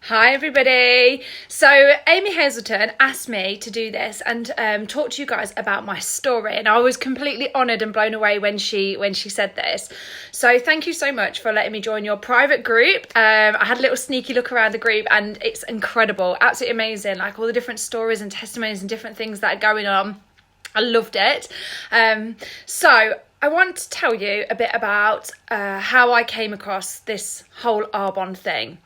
Hi everybody. So Amy Hazelton asked me to do this and talk to you guys about my story, and I was completely honoured and blown away when she said this. So thank you so much for letting me join your private group. I had a little sneaky look around the group and it's incredible, absolutely amazing, like all the different stories and testimonies and different things that are going on. I loved it. So I want to tell you a bit about how I came across this whole ARBONNE thing.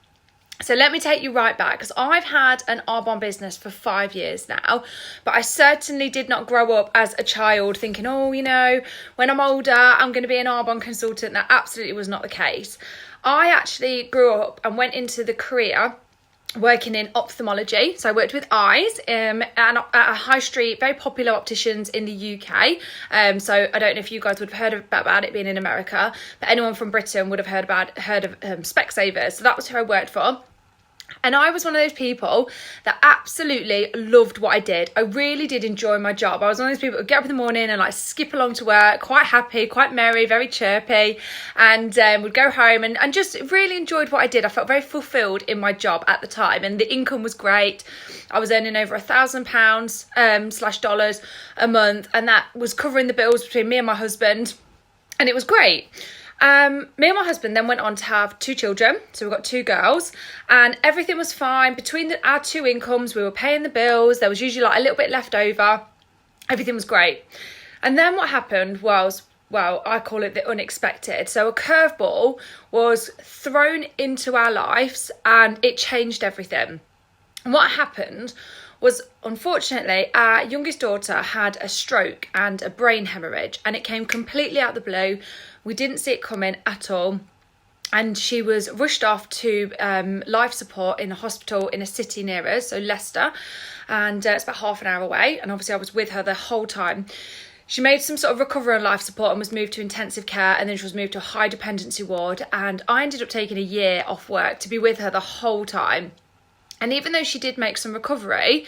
So let me take you right back, because I've had an ARBONNE business for 5 years now, but I certainly did not grow up as a child thinking, oh, you know, when I'm older, I'm going to be an ARBONNE consultant. That absolutely was not the case. I actually grew up and went into the career working in ophthalmology. So I worked with eyes and at a high street, very popular opticians in the UK. So I don't know if you guys would have heard about it being in America, but anyone from Britain would have heard of Specsavers. So that was who I worked for. And I was one of those people that absolutely loved what I did. I really did enjoy my job. I was one of those people that would get up in the morning and like skip along to work, quite happy, quite merry, very chirpy, and would go home and just really enjoyed what I did. I felt very fulfilled in my job at the time, and the income was great. I was earning over £1,000 slash dollars a month, and that was covering the bills between me and my husband, and it was great. Me and my husband then went on to have 2 children, so we've got 2 girls, and everything was fine. Between our 2 incomes, we were paying the bills, there was usually like a little bit left over, everything was great. And then what happened was, well, I call it the unexpected. So a curveball was thrown into our lives and it changed everything. And what happened was, unfortunately, our youngest daughter had a stroke and a brain hemorrhage, and it came completely out of the blue. We didn't see it coming at all, and she was rushed off to life support in a hospital in a city near us, so Leicester, and it's about half an hour away, and obviously I was with her the whole time. She made some sort of recovery on life support and was moved to intensive care, and then she was moved to a high dependency ward, and I ended up taking a year off work to be with her the whole time. And even though she did make some recovery,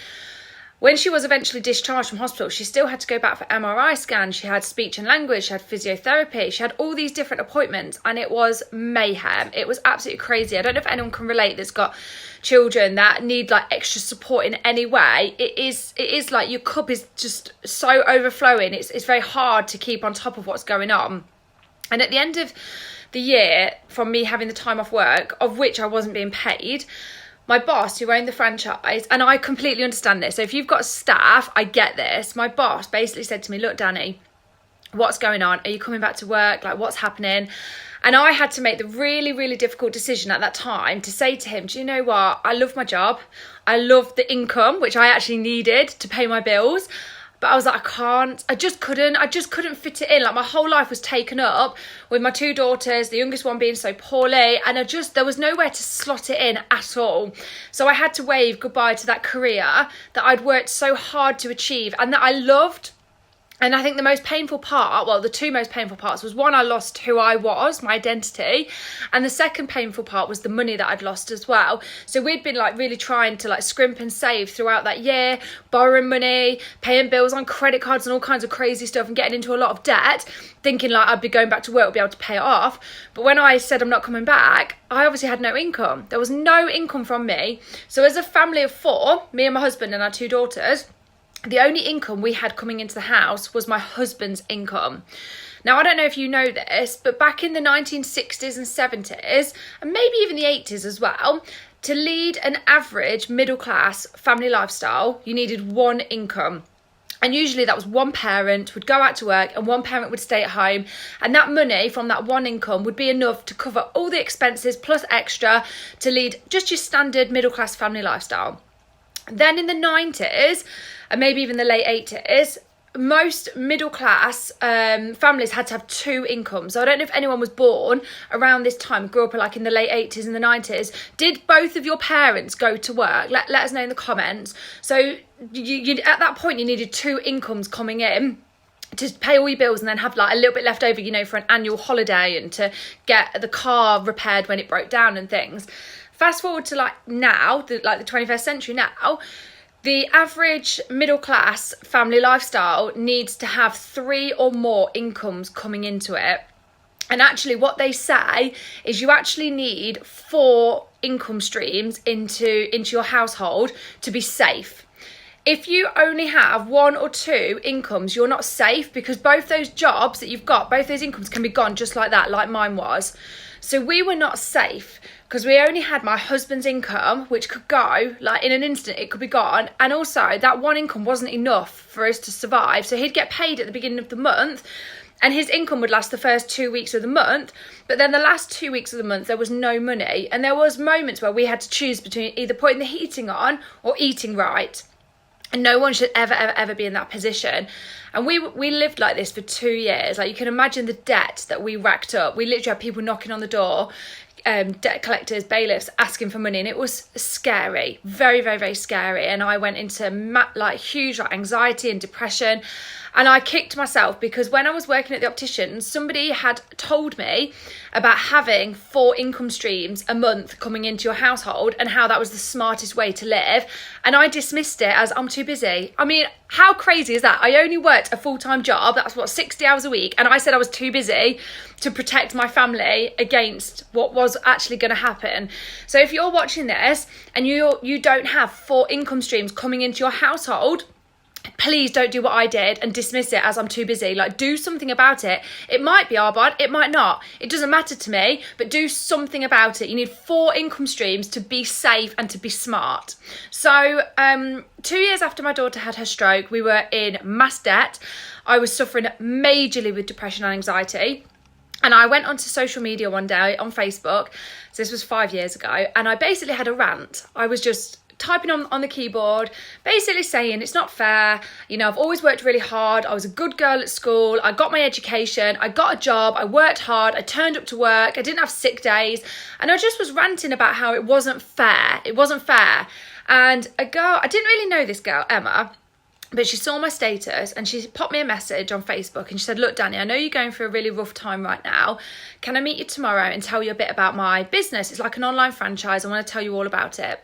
when she was eventually discharged from hospital, she still had to go back for MRI scans. She had speech and language, she had physiotherapy, she had all these different appointments, and it was mayhem. It was absolutely crazy. I don't know if anyone can relate that's got children that need like extra support in any way. It is like your cup is just so overflowing. It's very hard to keep on top of what's going on. And at the end of the year, from me having the time off work, of which I wasn't being paid, my boss, who owned the franchise, and I completely understand this, so if you've got staff, I get this. My boss basically said to me, look, Danni, what's going on? Are you coming back to work? Like, what's happening? And I had to make the really, really difficult decision at that time to say to him, do you know what? I love my job. I love the income, which I actually needed to pay my bills. But I was like, I just couldn't fit it in. Like, my whole life was taken up with my 2 daughters, the youngest one being so poorly, and there was nowhere to slot it in at all. So I had to wave goodbye to that career that I'd worked so hard to achieve and that I loved. And I think the most painful part, well, the 2 most painful parts was, one, I lost who I was, my identity. And the second painful part was the money that I'd lost as well. So we'd been like really trying to like scrimp and save throughout that year, borrowing money, paying bills on credit cards and all kinds of crazy stuff, and getting into a lot of debt, thinking like I'd be going back to work, I'd be able to pay it off. But when I said I'm not coming back, I obviously had no income. There was no income from me. So as a family of 4, me and my husband and our 2 daughters, the only income we had coming into the house was my husband's income. Now, I don't know if you know this, but back in the 1960s and 70s, and maybe even the 80s as well, to lead an average middle-class family lifestyle, you needed 1 income. And usually that was 1 parent would go out to work and 1 parent would stay at home. And that money from that 1 income would be enough to cover all the expenses plus extra to lead just your standard middle-class family lifestyle. Then in the 90s, and maybe even the late 80s, most middle-class families had to have 2 incomes. So I don't know if anyone was born around this time, grew up like in the late 80s and the 90s. Did both of your parents go to work? Let us know in the comments. So you at that point, you needed 2 incomes coming in to pay all your bills and then have like a little bit left over, you know, for an annual holiday and to get the car repaired when it broke down and things. Fast forward to like now, the 21st century now, the average middle class family lifestyle needs to have 3 or more incomes coming into it. And actually what they say is you actually need 4 income streams into your household to be safe. If you only have 1 or 2 incomes, you're not safe, because both those jobs that you've got, both those incomes can be gone just like that, like mine was. So we were not safe because we only had my husband's income, which could go, like in an instant, it could be gone. And also that one income wasn't enough for us to survive. So he'd get paid at the beginning of the month, and his income would last the first 2 weeks of the month. But then the last 2 weeks of the month, there was no money. And there was moments where we had to choose between either putting the heating on or eating right. And no one should ever be in that position. And we lived like this for 2 years. Like, you can imagine the debt that we racked up. We literally had people knocking on the door, debt collectors, bailiffs, asking for money, and it was scary, very scary. And I went into huge anxiety and depression, and I kicked myself because when I was working at the optician, somebody had told me about having 4 income streams a month coming into your household and how that was the smartest way to live, and I dismissed it as, I'm too busy. I mean, how crazy is that? I only worked a full-time job, that's what, 60 hours a week, and I said I was too busy to protect my family against what was actually going to happen. So if you're watching this and you don't have 4 income streams coming into your household, please don't do what I did and dismiss it as, I'm too busy. Like, do something about it. It might be ARBONNE, it might not. It doesn't matter to me, but do something about it. You need 4 income streams to be safe and to be smart. So 2 years after my daughter had her stroke, we were in mass debt. I was suffering majorly with depression and anxiety. And I went onto social media one day on Facebook, so this was 5 years ago, and I basically had a rant. I was just typing on the keyboard, basically saying it's not fair. You know, I've always worked really hard. I was a good girl at school. I got my education. I got a job. I worked hard. I turned up to work. I didn't have sick days. And I just was ranting about how it wasn't fair. It wasn't fair. And a girl, I didn't really know this girl, Emma, but she saw my status and she popped me a message on Facebook and she said, look, Danni, I know you're going through a really rough time right now. Can I meet you tomorrow and tell you a bit about my business? It's like an online franchise. I want to tell you all about it.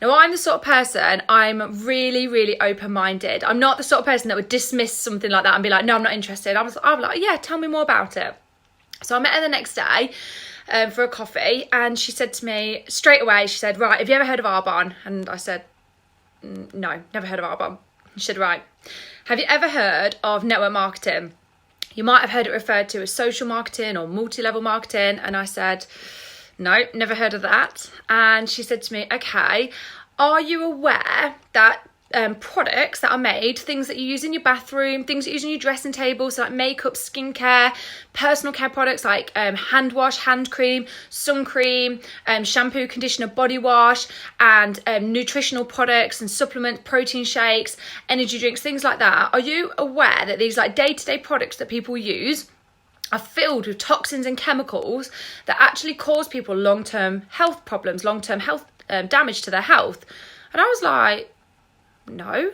Now, I'm the sort of person, I'm really open-minded. I'm not the sort of person that would dismiss something like that and be like, no, I'm not interested. I'm like, yeah, tell me more about it. So I met her the next day for a coffee, and she said to me straight away, she said, right, have you ever heard of ARBONNE? And I said, no, never heard of ARBONNE. She said, right, have you ever heard of network marketing? You might have heard it referred to as social marketing or multi-level marketing. And I said, no, never heard of that. And she said to me, okay, are you aware that products that are made, things that you use in your bathroom, things that you use on your dressing table, so like makeup, skincare, personal care products like hand wash, hand cream, sun cream, shampoo, conditioner, body wash, and nutritional products and supplements, protein shakes, energy drinks, things like that. Are you aware that these like day-to-day products that people use are filled with toxins and chemicals that actually cause people long-term health problems, long-term health damage to their health? And I was like, no.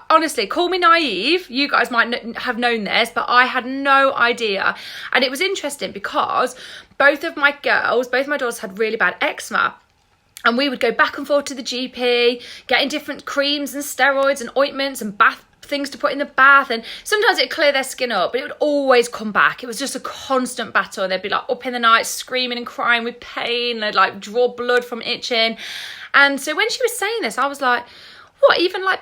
Honestly, call me naive. You guys might have known this, but I had no idea. And it was interesting because both my daughters had really bad eczema. And we would go back and forth to the GP, getting different creams and steroids and ointments and bath things to put in the bath, and sometimes it'd clear their skin up, but it would always come back. It was just a constant battle. They'd be like up in the night screaming and crying with pain. They'd like draw blood from itching. And so when she was saying this, I was like, what, even like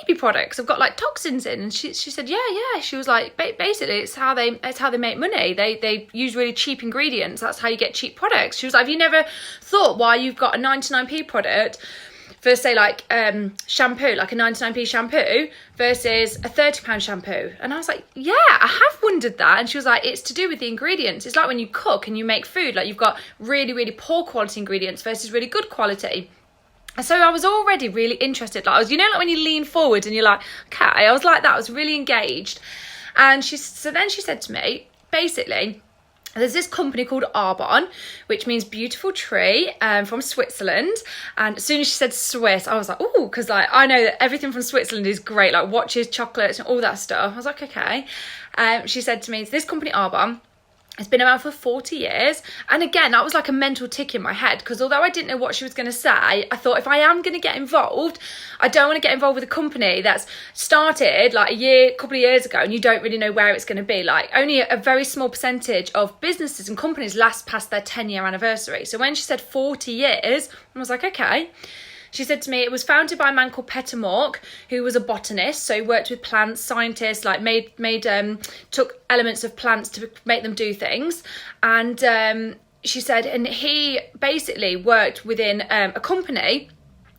baby products have got like toxins in? And she said, yeah. She was like, basically it's how they make money. They use really cheap ingredients. That's how you get cheap products. She was like, have you never thought why you've got a 99p product for, say, like shampoo, like a 99p shampoo versus a £30 shampoo? And I was like, yeah, I have wondered that. And she was like, it's to do with the ingredients. It's like when you cook and you make food, like you've got really poor quality ingredients versus really good quality. So I was already really interested. Like I was, like when you lean forward and you're like, okay, I was like that. I was really engaged. And so then she said to me, basically, there's this company called ARBONNE, which means beautiful tree, from Switzerland. And as soon as she said Swiss, I was like, oh, because like I know that everything from Switzerland is great, like watches, chocolates, and all that stuff. I was like, okay. She said to me, it's this company ARBONNE. It's been around for 40 years. And again, that was like a mental tick in my head, because although I didn't know what she was going to say, I thought if I am going to get involved, I don't want to get involved with a company that's started like a couple of years ago and you don't really know where it's going to be. Like only a very small percentage of businesses and companies last past their 10-year anniversary. So when she said 40 years, I was like, okay. She said to me, it was founded by a man called Peter Mork, who was a botanist. So he worked with plants, scientists, like took elements of plants to make them do things. And she said, and he basically worked within a company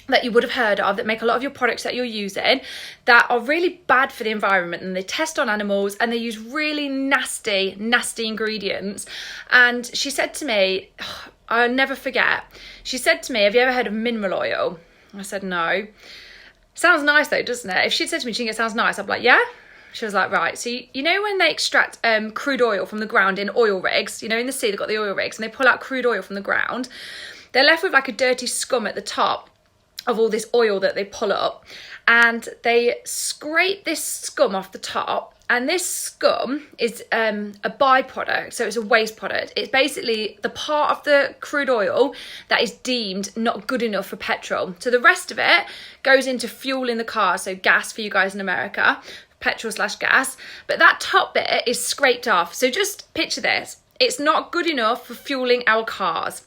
that you would have heard of, that make a lot of your products that you're using that are really bad for the environment, and they test on animals and they use really nasty ingredients. And she said to me, I'll never forget, she said to me, have you ever heard of mineral oil? I said, no. Sounds nice though, doesn't it? If she'd said to me, it sounds nice, I'd be like, yeah. She was like, right, so you know when they extract crude oil from the ground in oil rigs, you know in the sea they've got the oil rigs, and they pull out crude oil from the ground, they're left with like a dirty scum at the top of all this oil that they pull up, and they scrape this scum off the top. And this scum is a byproduct, so it's a waste product. It's basically the part of the crude oil that is deemed not good enough for petrol. So the rest of it goes into fuel in the car, so gas for you guys in America, petrol/gas. But that top bit is scraped off. So just picture this. It's not good enough for fueling our cars.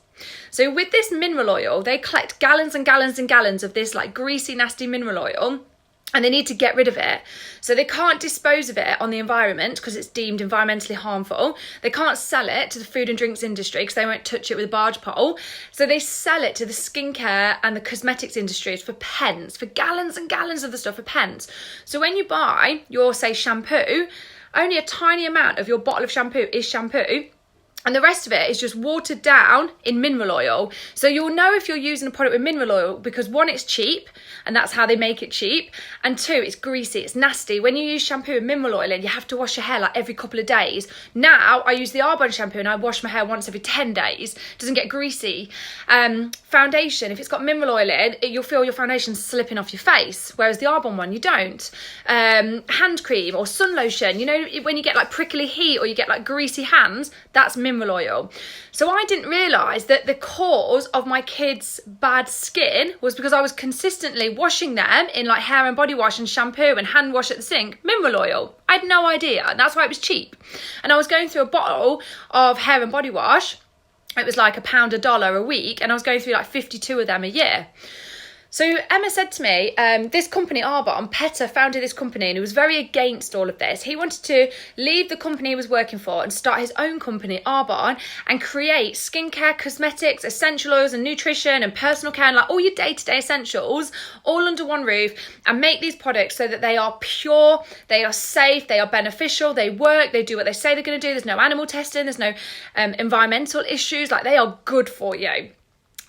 So with this mineral oil, they collect gallons and gallons and gallons of this like greasy, nasty mineral oil, and they need to get rid of it. So they can't dispose of it on the environment because it's deemed environmentally harmful. They can't sell it to the food and drinks industry because they won't touch it with a barge pole. So they sell it to the skincare and the cosmetics industries for pence, for gallons and gallons of the stuff for pence. So when you buy your, say, shampoo, only a tiny amount of your bottle of shampoo is shampoo. And the rest of it is just watered down in mineral oil. So you'll know if you're using a product with mineral oil because one, it's cheap, and that's how they make it cheap. And two, it's greasy, it's nasty. When you use shampoo and mineral oil in, you have to wash your hair like every couple of days. Now I use the ARBONNE shampoo and I wash my hair once every 10 days. It doesn't get greasy. Foundation, if it's got mineral oil in, you'll feel your foundation slipping off your face, whereas the ARBONNE one, you don't. Hand cream or sun lotion, you know, when you get like prickly heat or you get like greasy hands, that's mineral oil. So I didn't realise that the cause of my kids' bad skin was because I was consistently washing them in like hair and body wash and shampoo and hand wash at the sink, mineral oil. I had no idea, and that's why it was cheap. And I was going through a bottle of hair and body wash. It was like £1, $1 a week, and I was going through like 52 of them a year. So Emma said to me, this company, ARBONNE, Petter founded this company and he was very against all of this. He wanted to leave the company he was working for and start his own company, ARBONNE, and create skincare, cosmetics, essential oils and nutrition and personal care and like all your day-to-day essentials all under one roof, and make these products so that they are pure, they are safe, they are beneficial, they work, they do what they say they're going to do. There's no animal testing, there's no environmental issues, like they are good for you.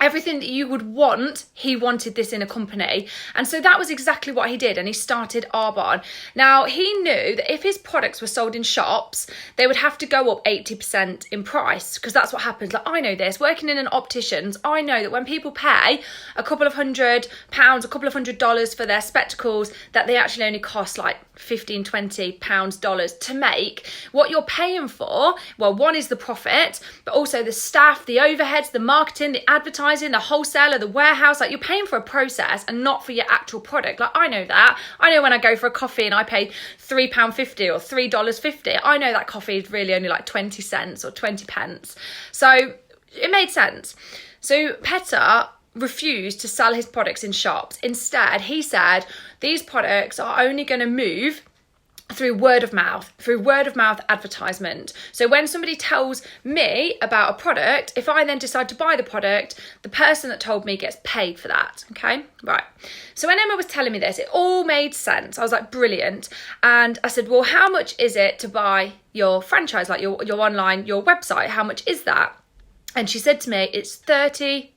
Everything that you would want, he wanted this in a company. And so that was exactly what he did, and he started ARBONNE. Now, he knew that if his products were sold in shops, they would have to go up 80% in price, because that's what happens. Like, I know this, working in an optician's, I know that when people pay a couple of £100, a couple of $100 for their spectacles, that they actually only cost like $15, $20 dollars to make. What you're paying for, well, one is the profit, but also the staff, the overheads, the marketing, the advertising, the wholesaler, the warehouse. Like, you're paying for a process and not for your actual product. Like, I know that. I know when I go for a coffee and I pay £3.50 or $3.50, I know that coffee is really only like 20 cents or 20 pence. So it made sense. So Petter refused to sell his products in shops. Instead, he said these products are only going to move through word of mouth advertisement. So when somebody tells me about a product, if I then decide to buy the product, the person that told me gets paid for that. Okay, right. So when Emma was telling me this, it all made sense. I was like, brilliant. And I said, well, how much is it to buy your franchise, like your online, your website? How much is that? And she said to me, it's £30.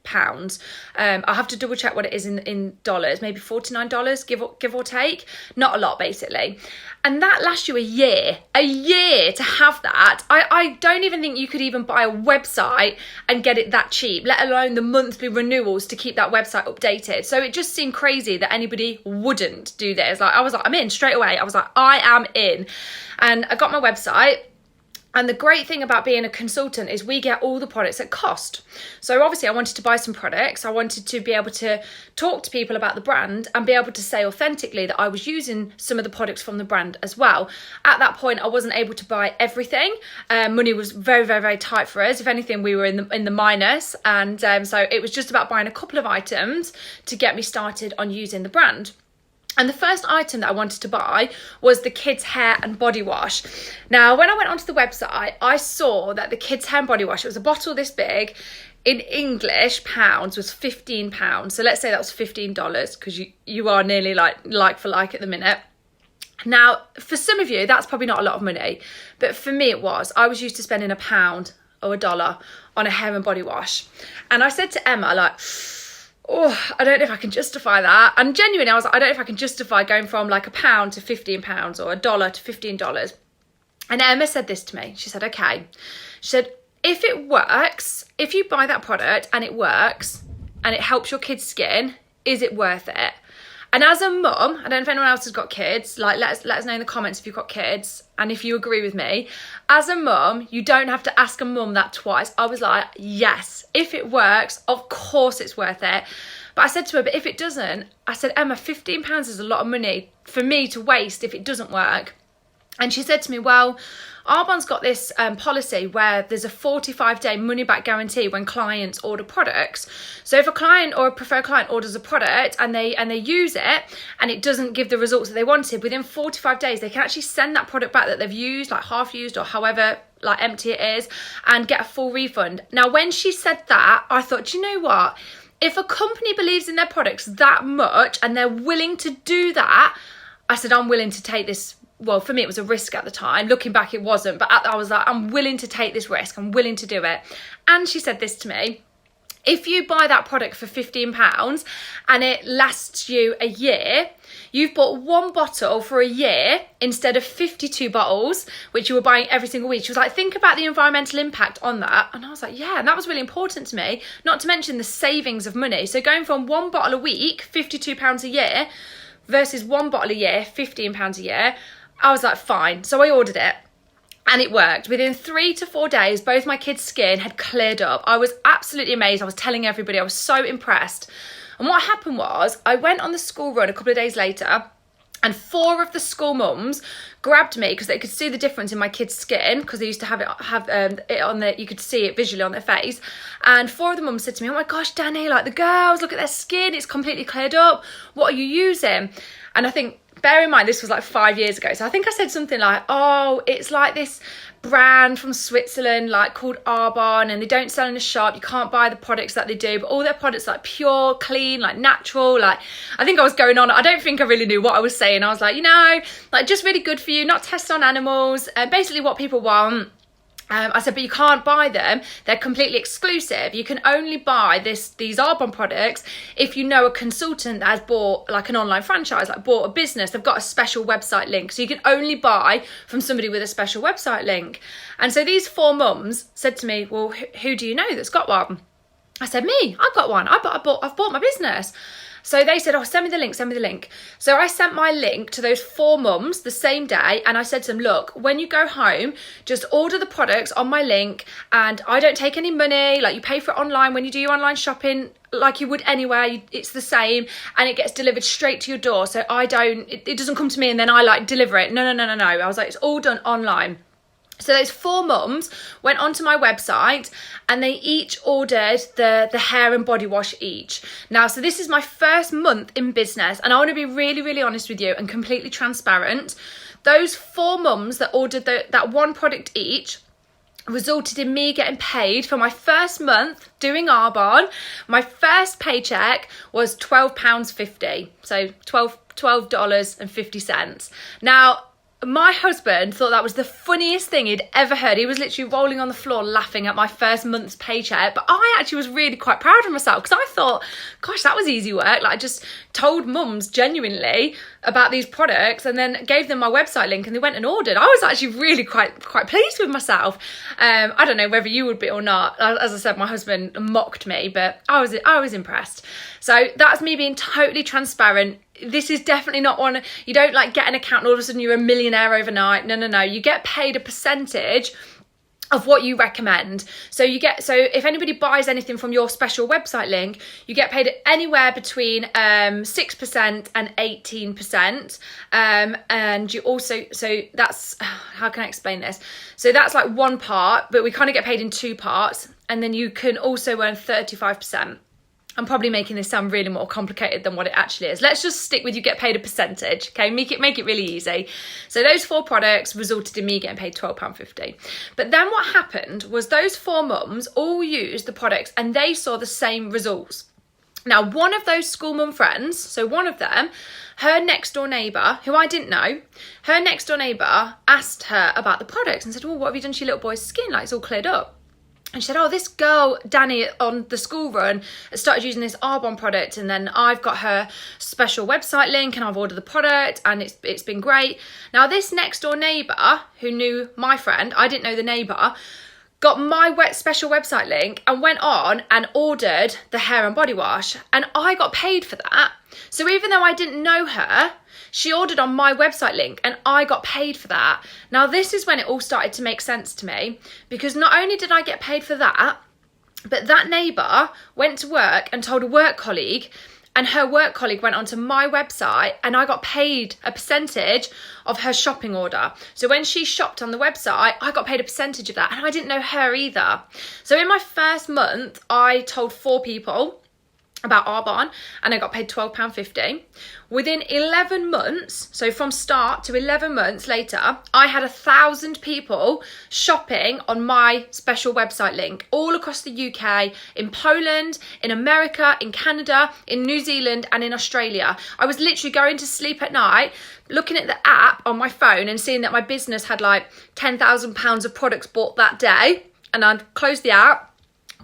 I'll have to double check what it is in dollars, maybe $49, give or take. Not a lot, basically. And that lasts you a year to have that. I don't even think you could even buy a website and get it that cheap, let alone the monthly renewals to keep that website updated. So it just seemed crazy that anybody wouldn't do this. Like, I was like, I'm in straight away. I was like, I am in. And I got my website. And the great thing about being a consultant is we get all the products at cost. So obviously I wanted to buy some products. I wanted to be able to talk to people about the brand and be able to say authentically that I was using some of the products from the brand as well. At that point, I wasn't able to buy everything. Money was very, very, very tight for us. If anything, we were in the minus. And so it was just about buying a couple of items to get me started on using the brand. And the first item that I wanted to buy was the kids' hair and body wash. Now, when I went onto the website, I saw that the kids' hair and body wash, it was a bottle this big, in English pounds was £15. So let's say that was $15 because you are nearly like for like at the minute. Now, for some of you, that's probably not a lot of money, but for me it was. I was used to spending £1 or $1 on a hair and body wash. And I said to Emma, like, oh, I don't know if I can justify that. And genuinely, I was like, I don't know if I can justify going from like £1 to £15 or $1 to $15. And Emma said this to me. She said, okay. She said, if it works, if you buy that product and it works and it helps your kid's skin, is it worth it? And as a mum, I don't know if anyone else has got kids, like let us know in the comments if you've got kids and if you agree with me. As a mum, you don't have to ask a mum that twice. I was like, yes, if it works, of course it's worth it. But I said to her, but if it doesn't, I said, Emma, £15 is a lot of money for me to waste if it doesn't work. And she said to me, well, ARBONNE's got this policy where there's a 45-day money-back guarantee when clients order products. So if a client or a preferred client orders a product and they use it and it doesn't give the results that they wanted, within 45 days, they can actually send that product back that they've used, like half used or however like empty it is, and get a full refund. Now, when she said that, I thought, do you know what? If a company believes in their products that much and they're willing to do that, I said, I'm willing to take this. Well, for me, it was a risk at the time. Looking back, it wasn't. But I was like, I'm willing to take this risk. I'm willing to do it. And she said this to me. If you buy that product for £15 and it lasts you a year, you've bought one bottle for a year instead of 52 bottles, which you were buying every single week. She was like, think about the environmental impact on that. And I was like, yeah, and that was really important to me, not to mention the savings of money. So going from one bottle a week, £52 a year, versus one bottle a year, £15 a year, I was like, fine. So I ordered it and it worked. Within 3 to 4 days, both my kids' skin had cleared up. I was absolutely amazed. I was telling everybody, I was so impressed. And what happened was I went on the school run a couple of days later and 4 of the school mums grabbed me because they could see the difference in my kids' skin because they used to have it on you could see it visually on their face. And 4 of the mums said to me, oh my gosh, Danni, like the girls, look at their skin. It's completely cleared up. What are you using? And I think, bear in mind, this was like 5 years ago. So I think I said something like, oh, it's like this brand from Switzerland, like called ARBONNE, and they don't sell in a shop. You can't buy the products that they do, but all their products like pure, clean, like natural. Like, I think I was going on. I don't think I really knew what I was saying. I was like, you know, like just really good for you, not tested on animals, and basically what people want. I said, but you can't buy them. They're completely exclusive. You can only buy these ARBONNE products if you know a consultant that has bought like an online franchise, like bought a business. They've got a special website link. So you can only buy from somebody with a special website link. And so these 4 mums said to me, well, who do you know that's got one? I said, me, I've got one. I've bought my business. So they said, oh, send me the link, send me the link. So I sent my link to those 4 mums the same day. And I said to them, look, when you go home, just order the products on my link. And I don't take any money. Like, you pay for it online when you do your online shopping, like you would anywhere. It's the same. And it gets delivered straight to your door. So it doesn't come to me and then I like deliver it. No. I was like, it's all done online. So those 4 mums went onto my website and they each ordered the hair and body wash each. Now, so this is my first month in business and I want to be really, really honest with you and completely transparent. Those 4 mums that ordered that one product each resulted in me getting paid for my first month doing ARBONNE. My first paycheck was £12.50, so $12.50. Now, my husband thought that was the funniest thing he'd ever heard. He was literally rolling on the floor laughing at my first month's paycheck. But I actually was really quite proud of myself because I thought, gosh, that was easy work. Like, I just told mums genuinely about these products and then gave them my website link and they went and ordered. I was actually really quite pleased with myself. I don't know whether you would be or not. As I said, my husband mocked me, but I was impressed. So that's me being totally transparent. This is definitely not one, you don't like get an account and all of a sudden you're a millionaire overnight. No. You get paid a percentage of what you recommend. So if anybody buys anything from your special website link, you get paid anywhere between 6% and 18%. And you also, so that's, how can I explain this? So that's like one part, but we kind of get paid in two parts. And then you can also earn 35%. I'm probably making this sound really more complicated than what it actually is. Let's just stick with you get paid a percentage, okay? Make it really easy. So those 4 products resulted in me getting paid £12.50. But then what happened was those 4 mums all used the products and they saw the same results. Now, one of those school mum friends, so one of them, her next door neighbour, who I didn't know, her next door neighbour asked her about the products and said, well, what have you done to your little boy's skin? Like, it's all cleared up. And she said, oh, this girl, Danni, on the school run, started using this ARBONNE product, and then I've got her special website link and I've ordered the product and it's been great. Now, this next door neighbour who knew my friend, I didn't know the neighbour, got my special website link and went on and ordered the hair and body wash, and I got paid for that. So even though I didn't know her, she ordered on my website link and I got paid for that. Now, this is when it all started to make sense to me, because not only did I get paid for that, but that neighbour went to work and told a work colleague, and her work colleague went onto my website and I got paid a percentage of her shopping order. So when she shopped on the website, I got paid a percentage of that, and I didn't know her either. So in my first month, I told 4 people about ARBONNE and I got paid £12.50. Within 11 months, so from start to 11 months later, I had 1,000 people shopping on my special website link all across the UK, in Poland, in America, in Canada, in New Zealand and in Australia. I was literally going to sleep at night looking at the app on my phone and seeing that my business had like £10,000 of products bought that day, and I'd close the app,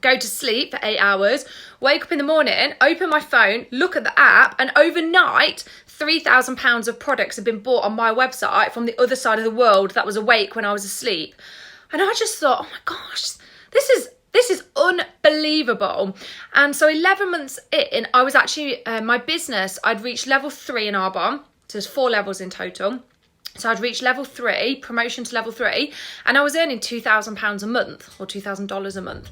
go to sleep for 8 hours, wake up in the morning, open my phone, look at the app, and overnight £3,000 of products had been bought on my website from the other side of the world that was awake when I was asleep. And I just thought, oh my gosh, this is unbelievable. And so 11 months in, I was actually, my business, I'd reached level 3 in ARBONNE. So there's 4 levels in total. So I'd reached level 3, promotion to level 3, and I was earning £2,000 a month, or $2,000 a month.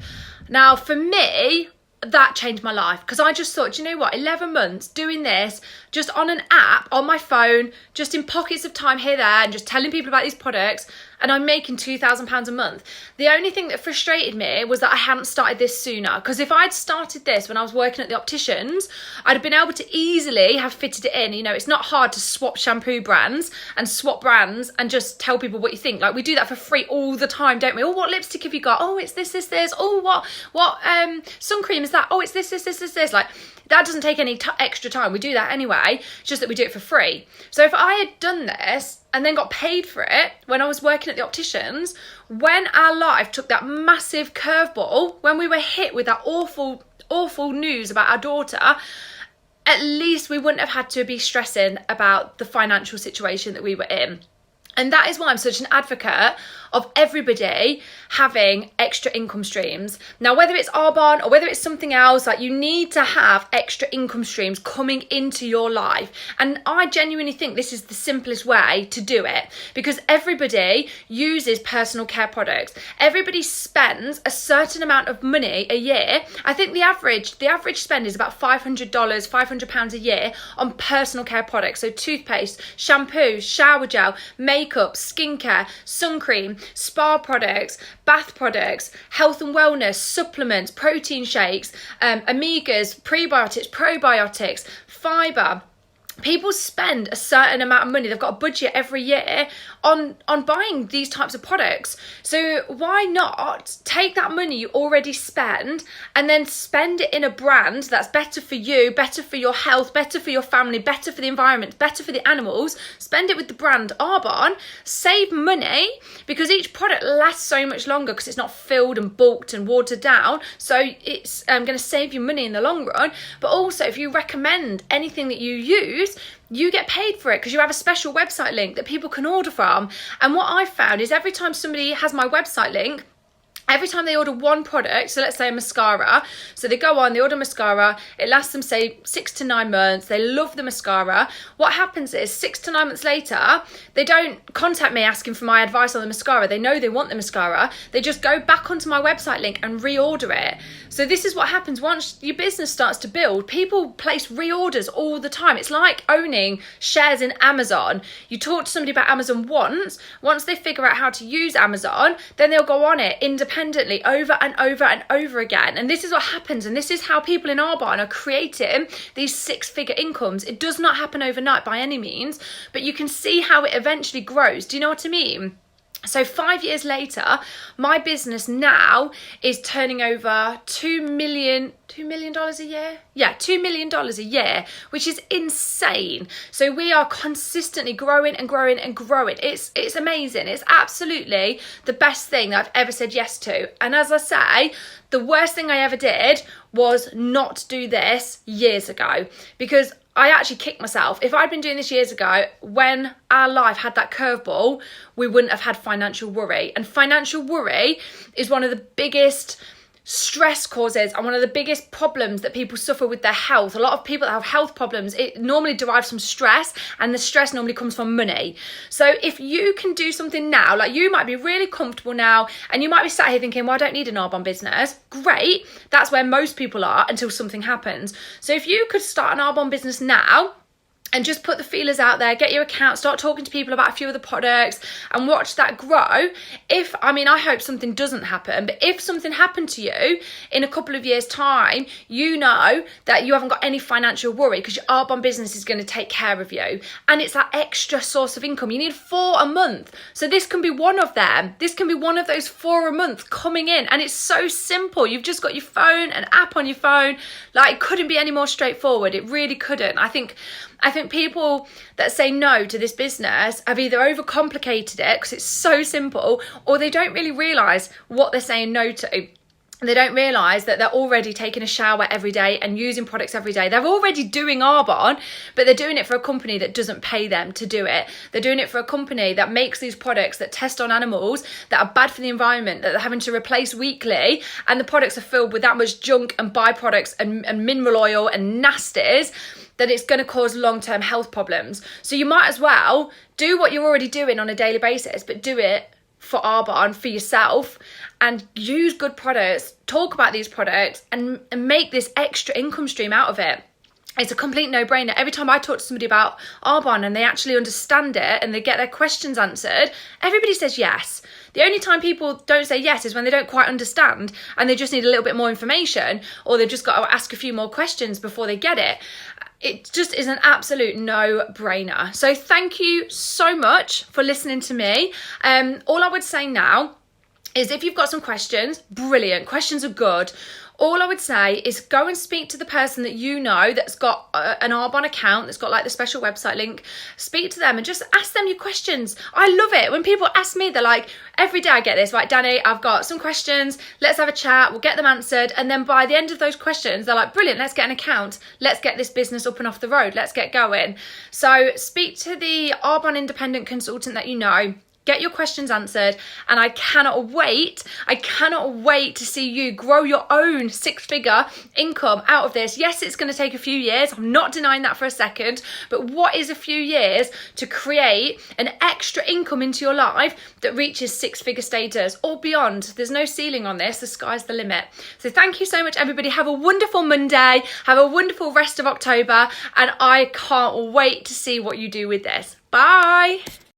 Now, for me, that changed my life, because I just thought, you know what, 11 months doing this just on an app on my phone, just in pockets of time here, there, and just telling people about these products, and I'm making £2,000 a month. The only thing that frustrated me was that I hadn't started this sooner, because if I'd started this when I was working at the opticians, I'd have been able to easily have fitted it in. You know, it's not hard to swap shampoo brands and swap brands and just tell people what you think. Like, we do that for free all the time, don't we? Oh, what lipstick have you got? Oh, it's this. Oh, what sun cream is that? Oh, it's this. Like, that doesn't take any extra time. We do that anyway. It's just that we do it for free. So if I had done this and then got paid for it when I was working at the opticians, when our life took that massive curveball, when we were hit with that awful news about our daughter, at least we wouldn't have had to be stressing about the financial situation that we were in. And that is why I'm such an advocate of everybody having extra income streams. Now, whether it's ARBONNE or whether it's something else, like, you need to have extra income streams coming into your life. And I genuinely think this is the simplest way to do it, because everybody uses personal care products. Everybody spends a certain amount of money a year. I think the average spend is about £500 a year on personal care products. So toothpaste, shampoo, shower gel, makeup, skincare, sun cream, spa products, bath products, health and wellness, supplements, protein shakes, omegas, prebiotics, probiotics, fibre. People spend a certain amount of money. They've got a budget every year on buying these types of products. So why not take that money you already spend and then spend it in a brand that's better for you, better for your health, better for your family, better for the environment, better for the animals. Spend it with the brand ARBONNE. Save money, because each product lasts so much longer because it's not filled and bulked and watered down. So it's going to save you money in the long run. But also, if you recommend anything that you use, you get paid for it because you have a special website link that people can order from. And what I've found is every time somebody has my website link every time they order one product, so let's say a mascara, so they go on, they order mascara, it lasts them say 6 to 9 months, they love the mascara. What happens is 6 to 9 months later, they don't contact me asking for my advice on the mascara. They know they want the mascara. They just go back onto my website link and reorder it. So this is what happens once your business starts to build. People place reorders all the time. It's like owning shares in Amazon. You talk to somebody about Amazon once they figure out how to use Amazon, then they'll go on it independently over and over and over again. And this is what happens, and this is how people in ARBONNE are creating these 6-figure incomes. It does not happen overnight by any means, but you can see how it eventually grows. Do you know what I mean? So 5 years later, my business now is turning over $2 million a year? Yeah, $2 million a year, which is insane. So we are consistently growing and growing and growing. It's amazing. It's absolutely the best thing that I've ever said yes to. And as I say, the worst thing I ever did was not do this years ago, because I actually kicked myself. If I'd been doing this years ago, when our life had that curveball, we wouldn't have had financial worry. And financial worry is one of the biggest stress causes and one of the biggest problems that people suffer with their health. A lot of people that have health problems, it normally derives from stress, and the stress normally comes from money. So if you can do something now, like you might be really comfortable now and you might be sat here thinking, well, I don't need an ARBONNE business. Great. That's where most people are until something happens. So if you could start an ARBONNE business now, and just put the feelers out there, get your account, start talking to people about a few of the products and watch that grow. I hope something doesn't happen, but if something happened to you in a couple of years' time, you know that you haven't got any financial worry because your ARBONNE business is going to take care of you. And it's that extra source of income. You need 4 a month. So this can be one of them. This can be one of those 4 a month coming in. And it's so simple. You've just got your phone, an app on your phone. Like, it couldn't be any more straightforward. It really couldn't. I think people that say no to this business have either overcomplicated it because it's so simple, or they don't really realise what they're saying no to. They don't realise that they're already taking a shower every day and using products every day. They're already doing ARBONNE, but they're doing it for a company that doesn't pay them to do it. They're doing it for a company that makes these products that test on animals, that are bad for the environment, that they're having to replace weekly, and the products are filled with that much junk and byproducts and mineral oil and nasties that it's going to cause long-term health problems. So you might as well do what you're already doing on a daily basis, but do it for ARBONNE, for yourself, and use good products, talk about these products, and make this extra income stream out of it. It's a complete no-brainer. Every time I talk to somebody about ARBONNE and they actually understand it and they get their questions answered, everybody says yes. The only time people don't say yes is when they don't quite understand and they just need a little bit more information, or they've just got to ask a few more questions before they get it. It just is an absolute no-brainer. So thank you so much for listening to me. All I would say now is if you've got some questions, brilliant. Questions are good. All I would say is go and speak to the person that you know that's got an ARBONNE account, that's got like the special website link. Speak to them and just ask them your questions. I love it when people ask me. They're like, every day I get this, right, Danny, I've got some questions. Let's have a chat. We'll get them answered. And then by the end of those questions, they're like, brilliant, let's get an account. Let's get this business up and off the road. Let's get going. So speak to the ARBONNE independent consultant that you know. Get your questions answered, and I cannot wait to see you grow your own 6-figure income out of this. Yes, it's going to take a few years. I'm not denying that for a second, but what is a few years to create an extra income into your life that reaches 6-figure status or beyond? There's no ceiling on this. The sky's the limit. So thank you so much, everybody. Have a wonderful Monday. Have a wonderful rest of October, and I can't wait to see what you do with this. Bye.